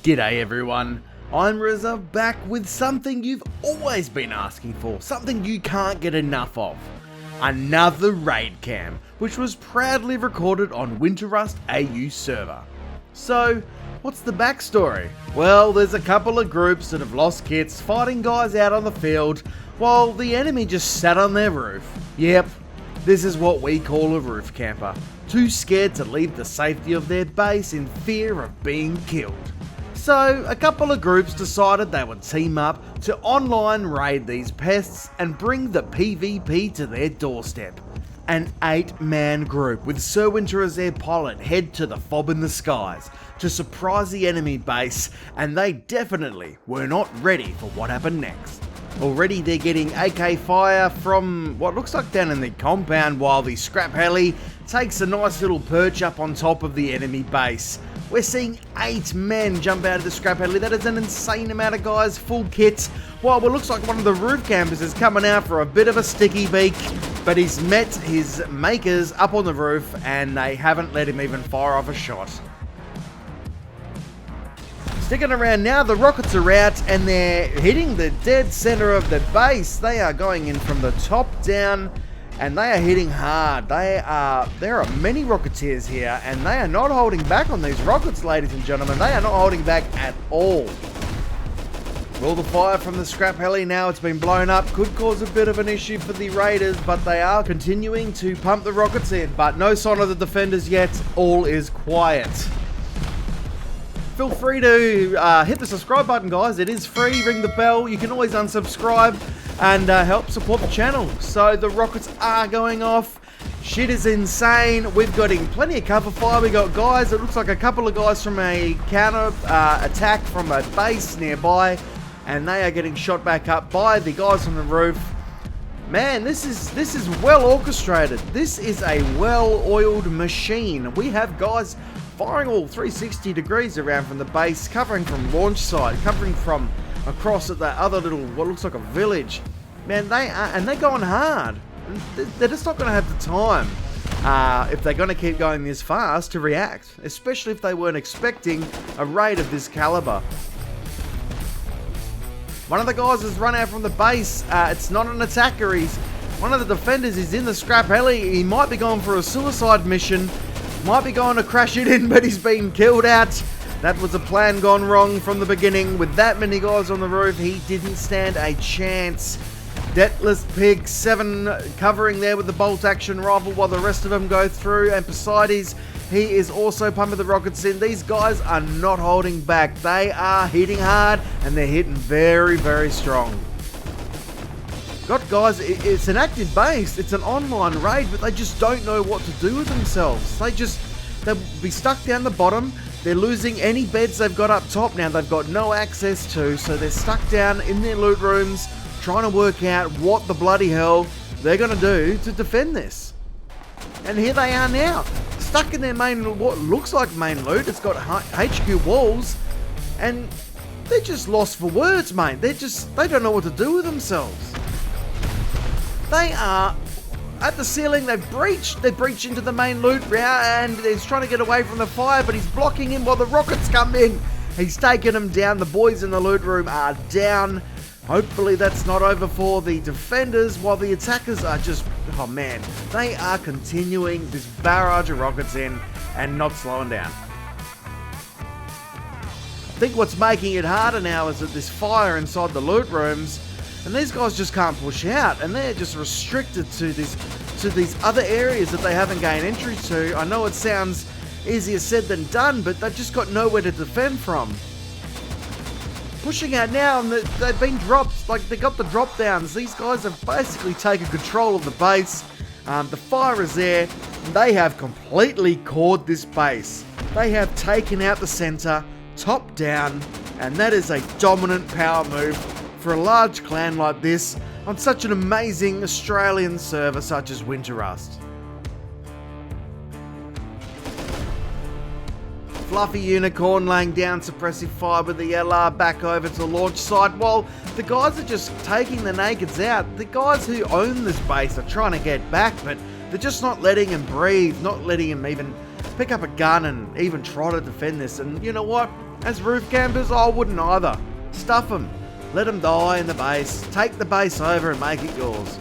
G'day everyone, I'm riZZa, back with something you've always been asking for, something you can't get enough of. Another raid cam, which was proudly recorded on Winterrust AU server. So, what's the backstory? Well, there's a couple of groups that have lost kits fighting guys out on the field, while the enemy just sat on their roof. Yep, this is what we call a roof camper, too scared to leave the safety of their base in fear of being killed. So, a couple of groups decided they would team up to online raid these pests and bring the PvP to their doorstep. An 8-man group with Sir Winter as their pilot head to the fob in the skies to surprise the enemy base, and they definitely were not ready for what happened next. Already they're getting AK fire from what looks like down in the compound, while the scrap heli takes a nice little perch up on top of the enemy base. We're seeing 8 men jump out of the scrap heli. That is an insane amount of guys, full kits. While it looks like one of the roof campers is coming out for a bit of a sticky beak, but he's met his makers up on the roof and they haven't let him even fire off a shot. Sticking around now, the rockets are out and they're hitting the dead center of the base. They are going in from the top down and they are hitting hard. There are many Rocketeers here and they are not holding back on these rockets, ladies and gentlemen. They are not holding back at all. Well, the fire from the scrap heli, now it's been blown up, could cause a bit of an issue for the raiders, but they are continuing to pump the rockets in. But no sign of the defenders yet. All is quiet. Feel free to hit the subscribe button, guys. It is free. Ring the bell. You can always unsubscribe and help support the channel. So the rockets are going off. Shit is insane. We've got plenty of cover fire. We got guys. It looks like a couple of guys from a counter attack from a base nearby, and they are getting shot back up by the guys on the roof. Man, this is well orchestrated. This is a well-oiled machine. We have guys firing all 360 degrees around from the base, covering from launch site, covering from across at that other little, what looks like a village. Man, they're going hard. They're just not going to have the time, if they're going to keep going this fast, to react, especially if they weren't expecting a raid of this caliber. One of the guys has run out from the base. It's not an attacker. One of the defenders is in the scrap heli. He might be going for a suicide mission. Might be going to crash it in, but he's been killed out. That was a plan gone wrong from the beginning. With that many guys on the roof, he didn't stand a chance. Deathless Pig 7 covering there with the bolt action rifle while the rest of them go through. And Poseidon, he is also pumping the rockets in. These guys are not holding back. They are hitting hard and they're hitting very, very strong. Got guys, it's an active base, it's an online raid, but they just don't know what to do with themselves. They'll be stuck down the bottom. They're losing any beds they've got up top now. They've got no access to, so they're stuck down in their loot rooms trying to work out what the bloody hell they're going to do to defend this. And here they are now, stuck in their main, what looks like main loot. It's got HQ walls, and they're just lost for words, mate. They don't know what to do with themselves. They are at the ceiling. They've breached into the main loot and he's trying to get away from the fire, but he's blocking him while the rockets come in. He's taking them down. The boys in the loot room are down. Hopefully that's not over for the defenders, while the attackers are just, oh man, they are continuing this barrage of rockets in and not slowing down. I think what's making it harder now is that this fire inside the loot rooms, and these guys just can't push out, and they're just restricted to these other areas that they haven't gained entry to. I know it sounds easier said than done, but they've just got nowhere to defend from. Pushing out now, and they've been dropped, like they got the drop downs. These guys have basically taken control of the base. The fire is there. They have completely cored this base. They have taken out the center, top down, and that is a dominant power move for a large clan like this on such an amazing Australian server such as Winterrust. Fluffy Unicorn laying down suppressive fire with the LR back over to the launch site, while the guys are just taking the nakeds out. The guys who own this base are trying to get back, but they're just not letting him breathe, not letting him even pick up a gun and even try to defend this. And you know what? As roof campers, I wouldn't either. Stuff them. Let them die in the base. Take the base over and make it yours.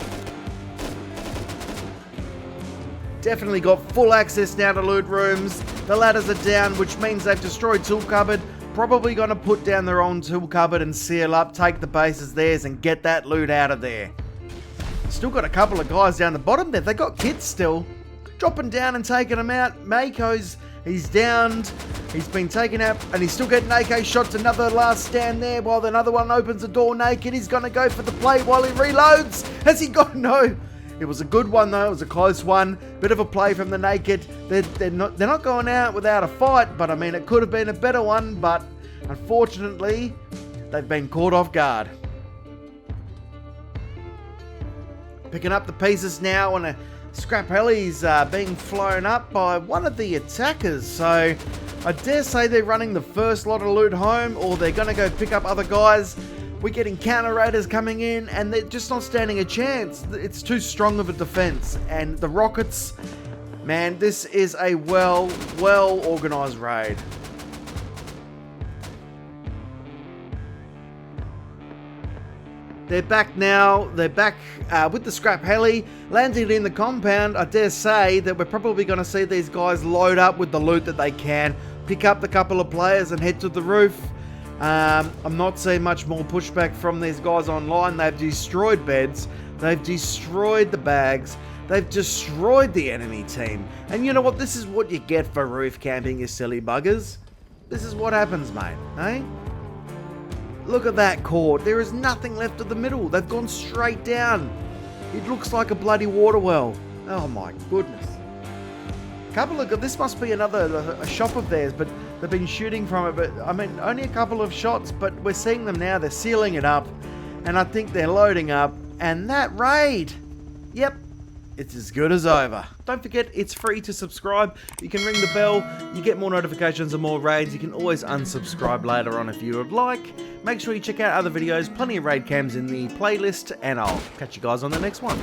Definitely got full access now to loot rooms. The ladders are down, which means they've destroyed tool cupboard. Probably going to put down their own tool cupboard and seal up, take the base as theirs and get that loot out of there. Still got a couple of guys down the bottom there. They got kits still. Dropping down and taking them out. Mako's, he's downed. He's been taken out and he's still getting AK shots. Another last stand there while another one opens the door naked. He's going to go for the play while he reloads. Has he got no? It was a good one though. It was a close one. Bit of a play from the naked. They're not going out without a fight. But I mean, it could have been a better one. But unfortunately, they've been caught off guard. Picking up the pieces now, and a scrap heli's being flown up by one of the attackers. So I dare say they're running the first lot of loot home, or they're going to go pick up other guys. We're getting counter raiders coming in, and they're just not standing a chance. It's too strong of a defense. And the rockets, man, this is a well organized raid. They're back now. They're back with the scrap heli. Landed in the compound. I dare say that we're probably going to see these guys load up with the loot that they can. Pick up the couple of players and head to the roof. I'm not seeing much more pushback from these guys online. They've destroyed beds. They've destroyed the bags. They've destroyed the enemy team. And you know what? This is what you get for roof camping, you silly buggers. This is what happens, mate. Eh? Look at that court. There is nothing left of the middle. They've gone straight down. It looks like a bloody water well. Oh my goodness. This must be a shop of theirs, but they've been shooting from it. But I mean, only a couple of shots, but we're seeing them now. They're sealing it up, and I think they're loading up. And that raid, yep, it's as good as over. Don't forget, it's free to subscribe. You can ring the bell. You get more notifications and more raids. You can always unsubscribe later on if you would like. Make sure you check out other videos. Plenty of raid cams in the playlist, and I'll catch you guys on the next one.